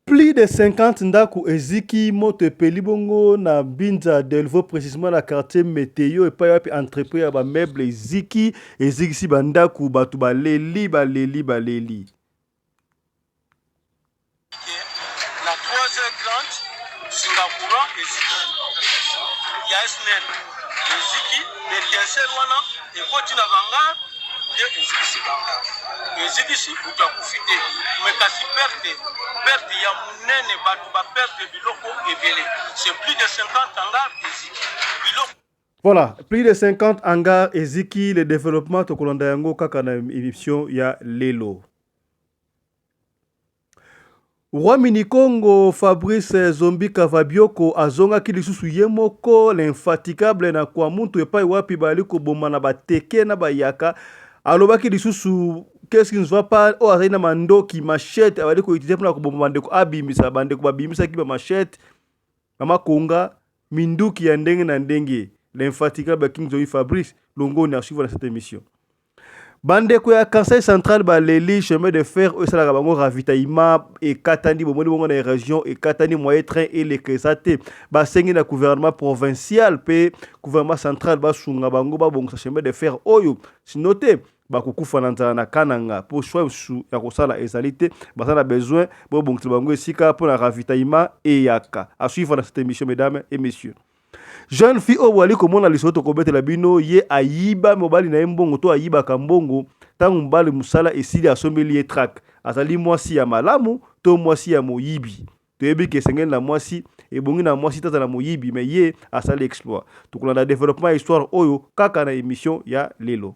Plus de 50 ndaku eziki moto epeli bongo na Binza Delvaux précisément na quartier Météo et pas yapi entrepôt ya ba meuble eziki si bandaku batu baleli. Na 3h30 Singapura eziki ya SNEL eziki l'étincelle wana ekoti na banga de ezikisi banga ezikisi utakufite mekasi perte ya munene batu ba perte biloko ebele c'est plus de 50 hangars eziki biloko. Voilà, plus de 50 hangars eziki le développement tokolanda yango kaka na émission ya lelo. Roi Minikongo Fabrice Zombi Kavabioko azongaki lisusu ye moko l'infatigable na kwa muntu epai wapi bali koboma na bateke na bayaka alobaki lisusu qu'est-ce qui ne va pas o azali na mandoki machette abali koutilize mpona koboma bandeko abimisa bandeko babimisaki ba machette bamakonga minduki ya ndenge na ndenge l'infatigable King Zombi Fabrice longoni a suivre dans cette émission. Bandeko ya Conseil central baleli chemin de fer esalaka bango ravitaillement ekatani bomoni bongo na région ekatani moyen train elekesa te basengi na gouvernement provincial pe gouvernement central basunga bango babongisa chemin de fer oyo sino te bakokufa na nzala na kananga po choix ya kosala ezali te baza na besoin bobongisa bango esika mpona ravitaillement eyaka à suivre dans cette émission mesdames et messieurs. Jeune fille au wali komona lisoto kobetela bino ye ayiba mobali na mbongo to ayiba kambongo tangu mbali musala esili asombeli ye track azali mwasi ya malamu to mwasi ya moyibi toyebi ke sengeli na mwasi ebongi na mwasi tata na moyibi mais ye asali exploit tokolanda développement histoire oyo kaka na émission ya lelo.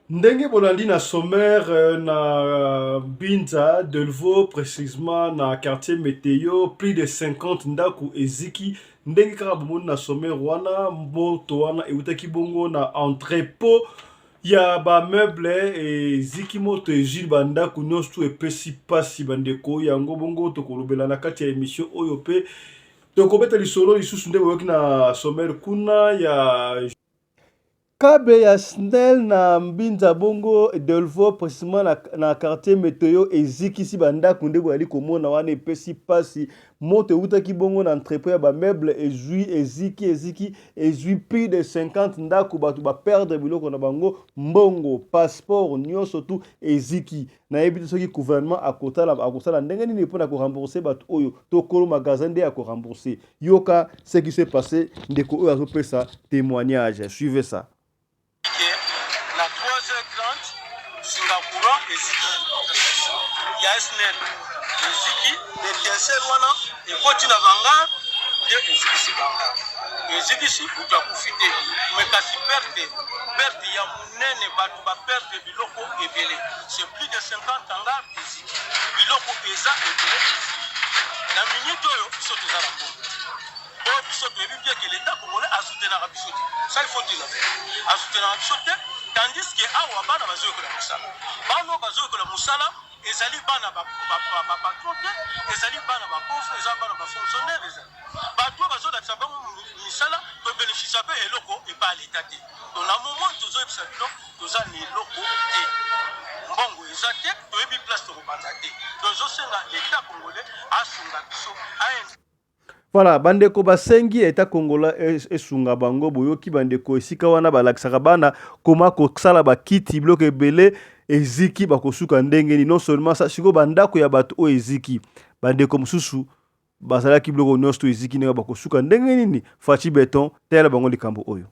Ndenge bolandi na sommaire na Binza Delvaux précisément na quartier Météo plus de 50 ndaku eziki ndenge kaka bomoni na sommaire wana moto wana eutaki bongo na entrepôt ya ba meuble eziki moto ejili bandaku nyonso tu epesi pasi bandeko yango bongo tokolobela na kati ya émission oyo pe tokobeta lisolo lisusu nde boyoki na sommaire kuna ya Kabe ya SNEL na Mbinza bongo Delvaux précisément na quartier Météo ezikisi bandaku nde boyali komona wana epesi pasi moto eutaki bongo na entrepôt ya ba meuble eziki plus de 50 ndaku batu ba perdre biloko na bango mbongo passeport nyonso tu eziki nayebi te soki gouvernement akosala ndenge nini mpona korembourse batu oyo tokolo magasin nde akorembourse yoka ce qui s'est passé ndeko oyo azopesa témoignage suivez ça. Na 3h30 Singapura eziki ya SNEL eziki l'étincelle wana ekoti na banga de ezikisi banga ezikisi utakufite mekasi perte ya munene batu ba perte biloko ebele c'est plus de 50 hangars eziki biloko eza ebele na minute oyo biso toza na bongo oyo biso toyebi bien que l'état congolais asoutenaka biso te ça il faut dire asoutenaka biso te tandis que awa bana bazoyekola mosala bano bazoyekola mosala ezali bana bapatron te ezali bana bapauvre eza bana bafonctionnaire ezali bato oyo bazolakisa bango misala tobénéficia mpe eloko epa leta te to na moment tozoyebisa bino toza na eloko te mbongo eza te toyebi place tokobanza te tozosenga l'état congolais asunga biso Voilà, bandeko basengi eta kongola esunga bango boyoki bandeko esika wana balakisaka bana koma kosala bakiti biloko ebele eziki bakosuka ndenge ni non seulement ça siko bandako ya bato o eziki bandeko mosusu bazalaki biloko nyonso to eziki ndenge bakosuka ndenge nini Fachi Beton tela bango likambo oyo.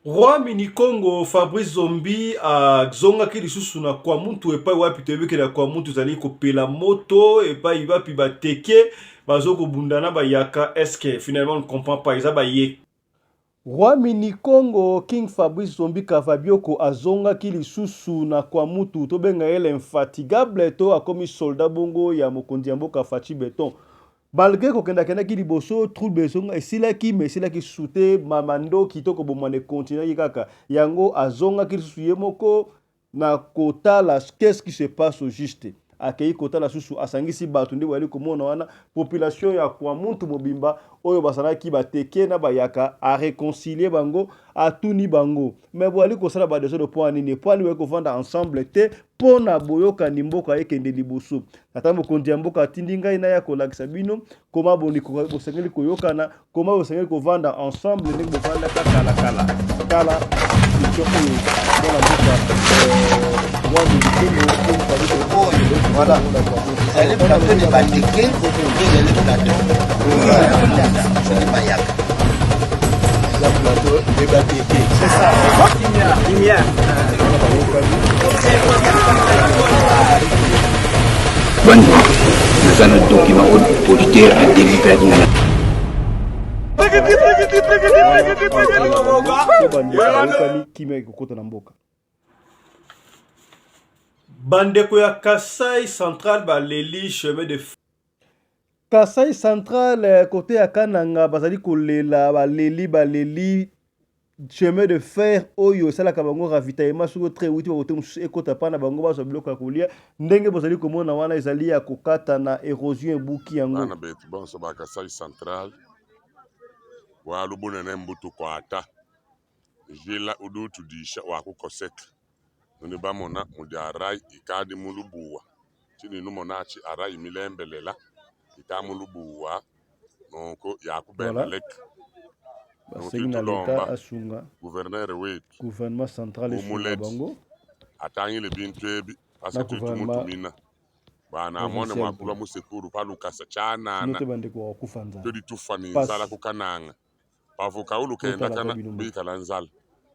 Roi Minikongo Fabrice Zombi azongaki lisusu na kwa muntu epai wapi toyebiki na kwa muntu zali kopela moto epai wapi bateke bazoko bundana bayaka eske finalement on ne comprend pas eza baye. Roi Minikongo King Fabrice Zombi Kavabioko azongaki lisusu na kwa mutu tobenga ele infatigable to akomi soldat bongo ya mokonzi ya mboka Fachi Beton malgré kokenda kenda ki liboso trouble ezonga esilaki mais esilaki sute mamando kitoko bomane continuer kaka yango azongaki lisusu ye moko na kotala qu'est-ce qui se passe au juste akei kotala susu asangisi bato nde bayali komona wana population ya kwa muntu mobimba oyo basalaki bateke na bayaka a réconcilier bango atuni bango mais boyali kosala badeso de point nini point nini kovanda ensemble te pona boyokani mboka ekende liboso ata mokonzi ya mboka atindi ngai na ya kolakisa bino koma bosengeli koyokana koma bosengeli kovanda ensemble ndenge bovandaka kala tala situation oyo mwana mboka Voilà. Elle est plateau de Bandeke, elle est plateau. Ce n'est pas Yak. La plateau de Bandeke. C'est ça. Lumière. Bonne nous avons un document auditeur à délivrer. bandeko ya Kasai Central baleli chemin de Kasai Central côté ya Kananga bazali kolela baleli chemin de fer oyo salaka bango ravitaillement sur très wuti côté mususu ekota pana bango bazo biloko ya kolia ndenge bazali komona wana ezali ya kokata na érosion ebuki yango ana betu bonso ba Kasai Central wa lubuna na mbutu kwa ata jela udutu disha wa kukosek nuni bamona mudi arai ikadi mulubuwa chini numona chi arai milembelela ita mulubuwa noko yakubendalek basengina leta asunga gouverneur wetu gouvernement central esunga bango atangile bintu ebi parce que tumutu mina bana amone mwakula musekuru palukasa chana note bandeko wakufanza todi tufani nzala kukananga pavuka ulukenda kana bikala nzala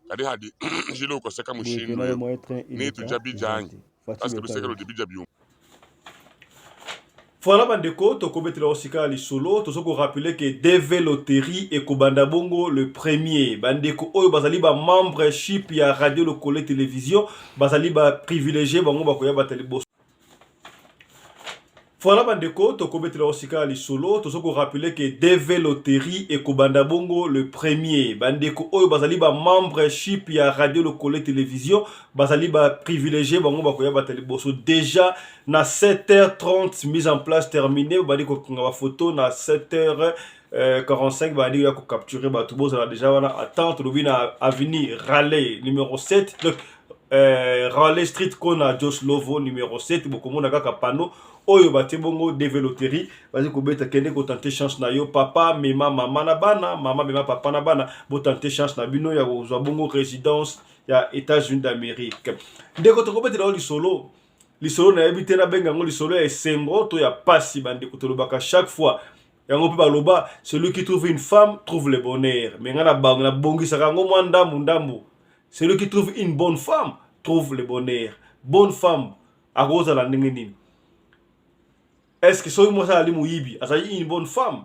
kadi hadi jilo ukoseka mushindu ni tujabijangi parce que lusekelo dibija bium. Voilà bandeko tokobetela osika lisolo tozoko rappeler que DV Loterie et Kobanda Bongo le premier bandeko oyo bazali ba membership ya radio lokole télévision bazali ba privilégié bango bakoya bateli boss. Voilà bandeko tokobetela osika lisolo tozoko rappeler que DV Loterie et Kobanda Bongo le premier bandeko oyo bazali ba membership ya radio lokole télévision bazali ba privilégié bango bakoya bateli boss déjà na 7h30 mise en place terminée bandeko konga ba photo na 7h45 bandeko ya ko capturer bato boss na déjà wana attente lobi na avenue Raleigh numéro 7 donc Raleigh Street kona Josh Lovo numéro 7 bokomona kaka panneau oyo batie bongo DV Loterie bazi kobeta kende ko tenter chance na yo papa mema mama na bana mama mema papa na bana bo tenter chance na bino ya kozwa bongo résidence ya États-Unis d'Amérique ndeko tokobetela lisolo na yebite na benga ngo lisolo ya esengo to ya pasi bandeko tolobaka chaque fois yango pe baloba celui qui trouve une femme trouve le bonheur mais ngana banga bongisaka ngo mwa ndambu celui qui trouve une bonne femme trouve le bonheur bonne femme akoza la ndenge nini. Est-ce que soki mwasa ali muyibi azali une bonne femme?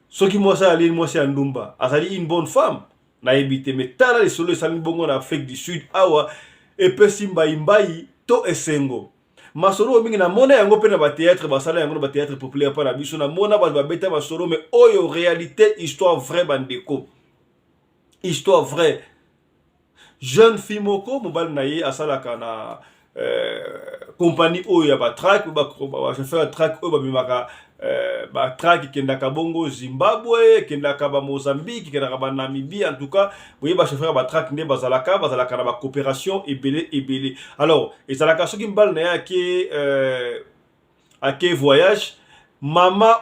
Soki mwasa ali mwasi andumba azali une bonne femme? Na ebite metala les solo sali bongo na Afrique du Sud awa epesi mbai to esengo. Masolo mingi na mona yango pe na ba théâtre basala yango na ba théâtre populaire pa na biso na mona ba beta masolo mais oyo réalité histoire vraie bandeko. Histoire vraie. Jeune fille moko mobile na ye asalaka na compagnie oyo ya ba track ba chauffeur track oyo ba bimaka ba track kendaka bongo Zimbabwe kendaka ba Mozambique kendaka ba Namibie en tout cas vous ba chauffeur ba track nde bazalaka na ba coopération ebele alors ezalaka soki mbal na yake ake voyage mama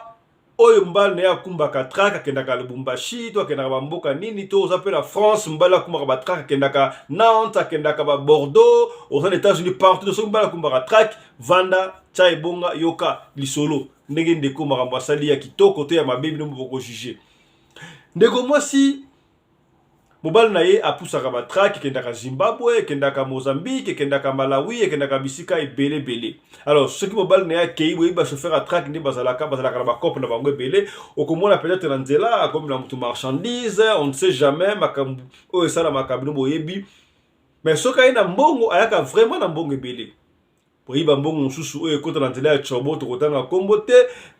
oyo mbal na ya kumbaka track kendaka Lubumbashi to kendaka ba mboka nini to oza pe na France mbala kumbaka ba track kendaka Nantes kendaka ba Bordeaux aux États-Unis partout so mbala kumbaka track vanda chai bonga yoka lisolo ndenge ndeko makambo asali ya kitoko to ya mabebi no mboko juger ndeko mwasi mobile na ye apusaka ba track kendaka Zimbabwe kendaka Mozambique kendaka Malawi kendaka bisika ebele alors ce qui mobile na ya kei boyi ba chauffeur à track ndi bazalaka na ba cop na bango ebele okomona peut-être na nzela comme na mutu marchandise on ne sait jamais makambo o esala makambo boyebi mais soka ina mbongo ayaka vraiment na mbongo ebele boyiba mbongo mosusu oyo ekota na nzela ya chobo tokotanga kombo te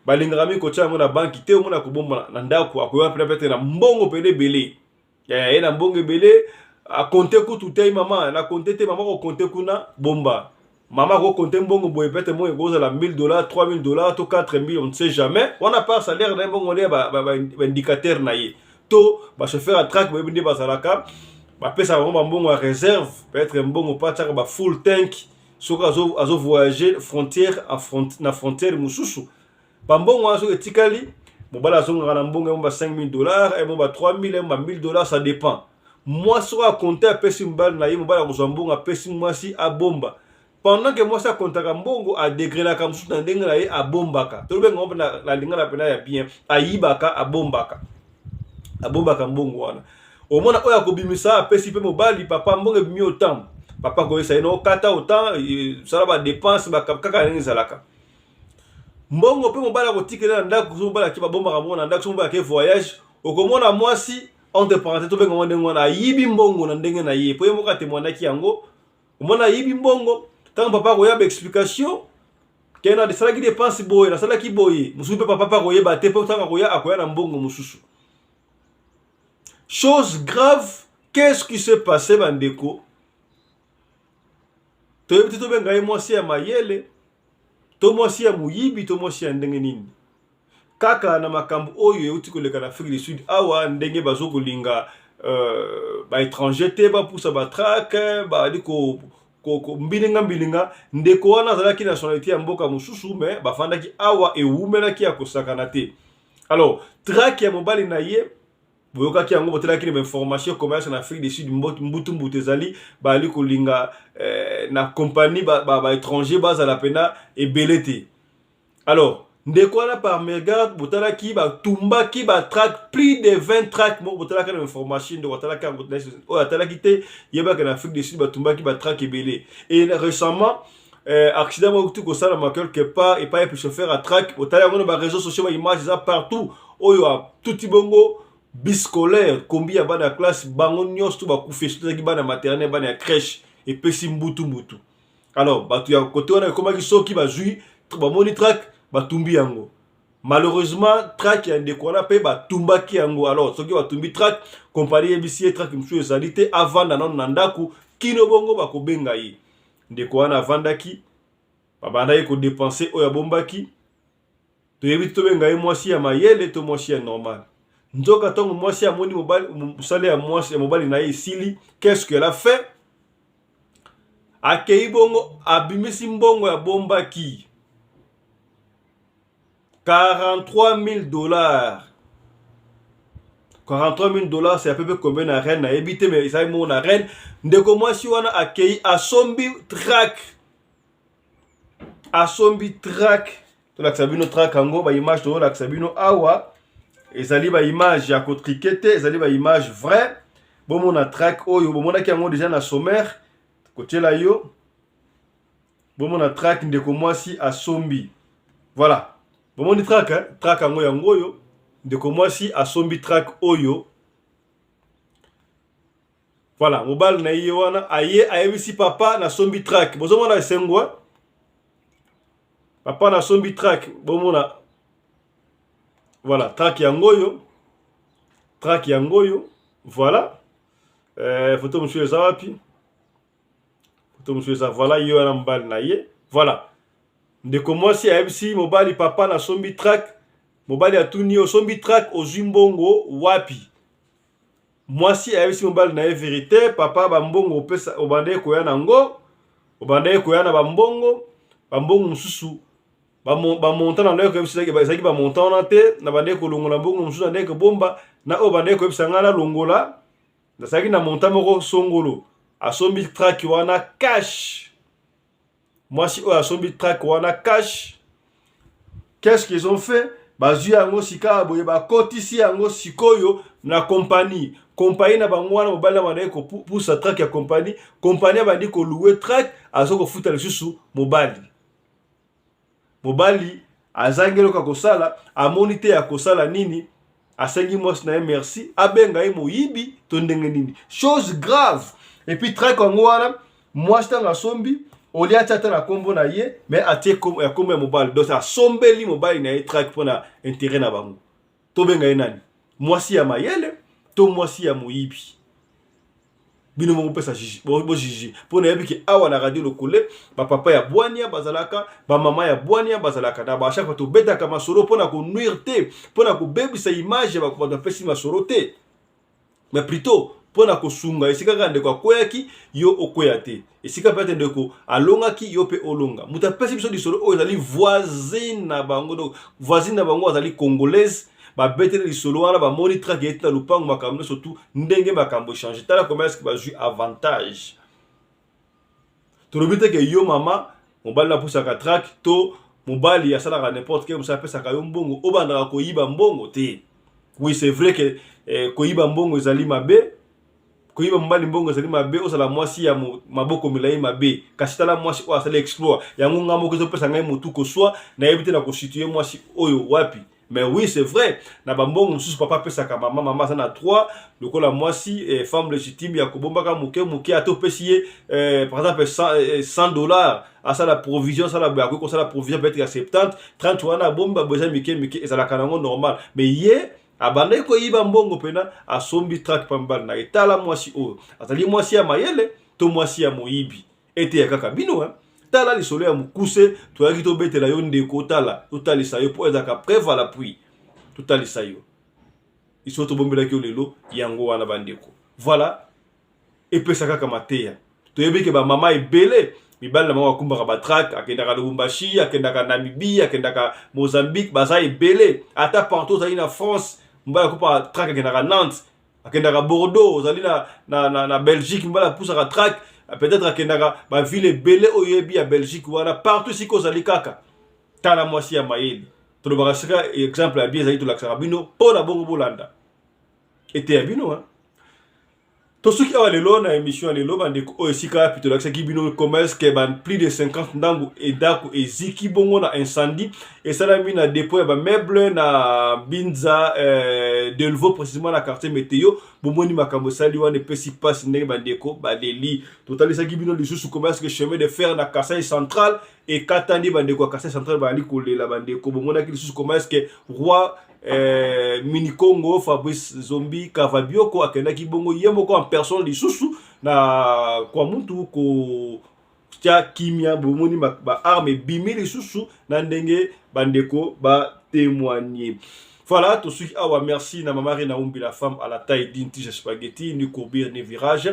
balingaka mi kotia yango na banki te omona kobomba na ndako akoya mpena pete na mbongo pele ebele ye na mbongo ebele akonte kutu te mama na konte te mama kokonte kuna bomba mama kokonte mbongo boye pete mo ekozala $1000 $3000 to 4000 on ne sait jamais wana part salaire na mbongo le ba indicateur na ye to ba chauffeur à track boyebi nde bazalaka bapesa bango bambongo ya réserve peut-être mbongo pataka ba full tank soki azo voyager frontière na frontière mosusu bambongo wana soki etikali mobali azongaka na mbongo emo ba $5000 emo ba $3000 emo ba $1000 ça dépend mwasi soki akonte apesi mobali na ye mobali akozwa mbongo apesi mwasi abomba pendant que mwasi akontaka mbongo adegrelaka mosusu na ndenge na ye abombaka tolobenga ngo na lingana pena ya bien ayibaka abombaka mbongo wana omona oyo akobimisa apesi mpe mobali papa mbongo ebimi otambo papa koyesa ye okata autant sala ba dépense kaka ndenge ezalaka mbongo mpe mobali akotikela na ndako so mobali ake babombaka mbongo na ndako so mobali ake voyage okomona mwasi entre parenthèses tobenga ngo ndenge wana ayibi mbongo na ndenge na ye po ye moko atemoinaki yango omona ayibi mbongo ntango papa akoyeba explication kena desalaki dépense boye nasalaki boye mosusu mpe papa akoyeba te mpo ntango akoya na mbongo mosusu. Chose grave, qu'est-ce qui s'est passé bandeko? Toyebi to benga ye mwasi ya mayele, to mwasi ya muyibi, to mwasi ya ndenge nini. Kaka na makambo oyo euti koleka na Afrique du Sud awa ndenge bazo kolinga ba étranger te ba pousa ba track ba liko ko mbilinga ndeko wana azalaki nationalité ya mboka mosusu mais bafandaki awa ewumelaki ya kosakana te. Alors, track ya mobali na ye boyokaki yango botelaki na information commerce na Afrique du Sud mbutu ezali bali kolinga na compagnie ba étranger bazala pena ebele te. Alors ndeko wana par mégarde botalaki batumbaki ba track plus de 20 track mo botalaki na information de botalaki o atalaki te yebaka na Afrique du Sud batumbaki ba track ebele. Et récemment accident mo tout kosala ma quelque part et pas un chauffeur à track botalaki yango na ba réseaux sociaux ba images za partout oyo tout bongo bis scolaire combien bana classe bango nyos tout ba kufeshi tout bana maternelle bana crèche et pesi mbutu. Alors batu ya côté on a comme soki ba jui ba moni track batumbi yango malheureusement track ya ndeko na pe batumbaki yango. Alors soki batumbi track compagnie ebisi track msu ezalité avant na ndaku kino bongo bakobenga ye ndeko wana vandaki babanda ye ko dépenser oya bombaki to yebi to benga ye mwasi ya mayele to mwasi ya normal. Nzoka tongo mwasi ya moni mobali musale ya mwasi ya mobali na ye sili. Qu'est-ce qu'elle a fait? Akei bongo abimisi mbongo ya bombaki $43,000. $43,000 c'est à peu près combien na reine na ebité mais ça mo na reine ndeko mwasi wana akei asombi track to la sabino track ango ba image to la sabino awa ezali ba image ya kotrikete ezali ba image vrai bon na track oyo bomona ki yango déjà na sommaire kotiela yo bon na track ndeko mwasi asombi voilà bomoni track track yango yango yo ndeko mwasi asombi track oyo voilà mobile na ye wana aye ayebisi papa na sombi track bozomona esengwa papa na sombi track bomona voilà track yango yo voilà photo monsieur eza wapi photo monsieur eza voilà yo na mobile na ye voilà ndeko mwasi ayebisi mobali papa na sombi track mobali atuni o sombi track ozimbongo wapi mwasi ayebisi mobali na ye vérité papa bambongo opesa obande koya nango obande koya na bambongo mususu ba montant na ndeko ebisaki bazaki ba montant na te na bande ko longola mbongo mususu na ndeko bomba na o bande ko ebisanga na longola na saki na montant moko songolo asombi track wana cash. Mwasi o asombi track wana cash. Qu'est-ce qu'ils ont fait? Bazu yango sika boye ba kotisi yango sikoyo na compagnie na bango wana mobali wana ko pousa track ya compagnie bandi ko louer track azoko futa lisusu mobali azangelo ka kosala amoni te ya kosala nini asengi mwasi na merci abenga ye moyibi to ndenge nini chose grave. Et puis track yango wana mwasi tanga sombi Olia tata na kombo na ye mais atie kombo ya mobali donc ça sombeli mobali na track pour na intérêt na bango to benga nani mwasi ya mayele to mwasi ya moyibi bino mo pesa jiji bo jiji pour na yebiki awa na radio lokole ba papa ya bwania bazalaka ba mama ya bwania bazalaka na ba chaque fois to beta kama solo pour na ko nuire te pour na ko bebisa image ba ko pesi masoro te mais plutôt pour na ko sunga esika kande kwa koyaki yo okoya te esika pete ndeko alonga ki yo pe olonga muta pesi biso di solo o ezali voisine na bango donc voisine na bango azali congolaise ba bete li solo wana ba moni track eta lupango makambo surtout ndenge makambo changer tala comment est-ce que ba jouer avantage to robite ke yo mama mobali na pusa ka track to mobali ya sala ka n'importe quel musa pesa ka yo mbongo obanda ko yiba mbongo te oui c'est vrai que ko yiba mbongo ezali mabe koyiba mbali mbongo ezali mabe osala mwasi ya maboko milayi mabe kasi tala mwasi o asala exploit yango ngamo ko pesa ngai mutu ko swa na yebite na ko situer mwasi oyo wapi. Mais oui, c'est vrai. Na bambongo sous papa pesa ka mama sana 3 lokola mwasi femme légitime ya kobombaka muke ato pesier par exemple $100 à ça la provision ça la ba ko ça la provision peut être à 70 30 wana bomba besoin mike ezala kanango normal mais ye abanda ko yiba mbongo pena asombi track pambal na etala mwasi o azali mwasi ya mayele to mwasi ya moyibi ete ya kaka bino hein tala lisolo ya mukuse toyaki tobetela yo ndeko tala totalisa yo po ezaka preuve à l'appui totalisa yo iso tobombelaki yo lelo yango wana bandeko voilà epesa kaka mateya toyebike ba mama ebele mibali na mama akumbaka ba track akendaka Lubumbashi akendaka Namibie akendaka Mozambique baza ebele ata partout ozali na France mbala kupa track akendaka Nantes akendaka Bordeaux ozali na Belgique mbala pusaka track peut-être akendaka ba ville ebele oyebi ya Belgique wana partout siko ozali kaka tala mwasi ya mayeli tolobaka sika exemple ya bien ezali tolakisaka bino mpo na bongo bolanda ete ya bino hein. Tosuki awa lelo na émission lelo bandeko o esika pito lakisa bino commerce ke ban plus de 50 ndangu edako eziki bongo na incendie et ça la mis na dépôt ba meuble na Binza Delvaux précisément na quartier météo bomoni makambo sali wana pesi passe ndenge bandeko ba deli totalisa bino lisusu commerce que chemin de fer na Kasai central et katandi bandeko Kasai central ba ali kolela bandeko bomona ki lisusu commerce que roi Mini Congo Fabrice Zombi Kavabioko akendaki bongo yemoko en personne lisusu na kwa muntu ko tia kimia bomoni ba arme bimi lisusu na ndenge bandeko ba témoigner. Voilà, tout ce qui awa merci na mama Rina Umbi la femme à la taille d'une tige spaghetti ni courbure ni virage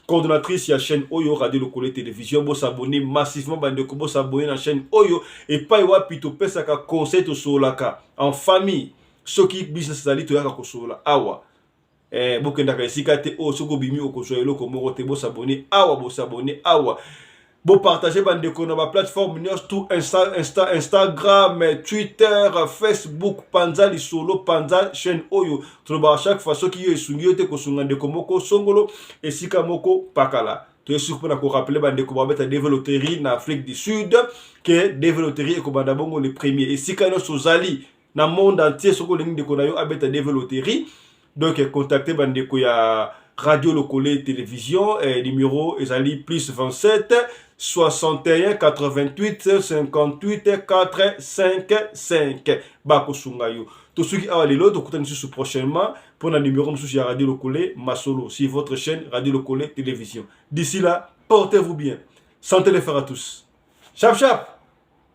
coordonnatrice ya chaîne Oyo Radio Lokole télévision bo s'abonner massivement bandeko bo s'abonner na chaîne Oyo et pas wapi to pesa ka conseil to solaka en famille soki business zali to yaka kosola awa bokenda ka esika te o soko bimi okosola eloko moko te bo s'abonner awa bo partager bandeko na ba plateforme nyos tout Instagram, Twitter, Facebook panza li solo panza chaîne Oyo to ba chaque fois soki yo esungi yo te kosunga ndeko moko songolo esika moko pakala to esuku na ko rappeler bandeko ba beta développerie na Afrique du Sud que développerie ko banda bongo le premier esika no sozali na monde entier soko lingi de konayo abeta développerie donc contactez bandeko ya Radio Lokole télévision numéro ezali plus 27 61 88 58 455 bako sungayo to suki awa lelo to kutani susu prochainement pour un numéro msusu ya Radio Lokole Masolo sur votre chaîne Radio Lokole télévision. D'ici là, portez-vous bien. Santé les frères à tous. Chap chap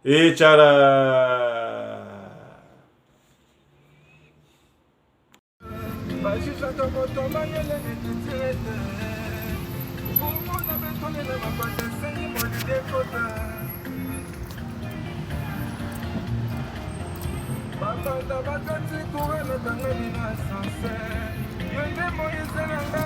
et tchala. Banda bakati kuwe na tanga mina sanse. Yende moye senanga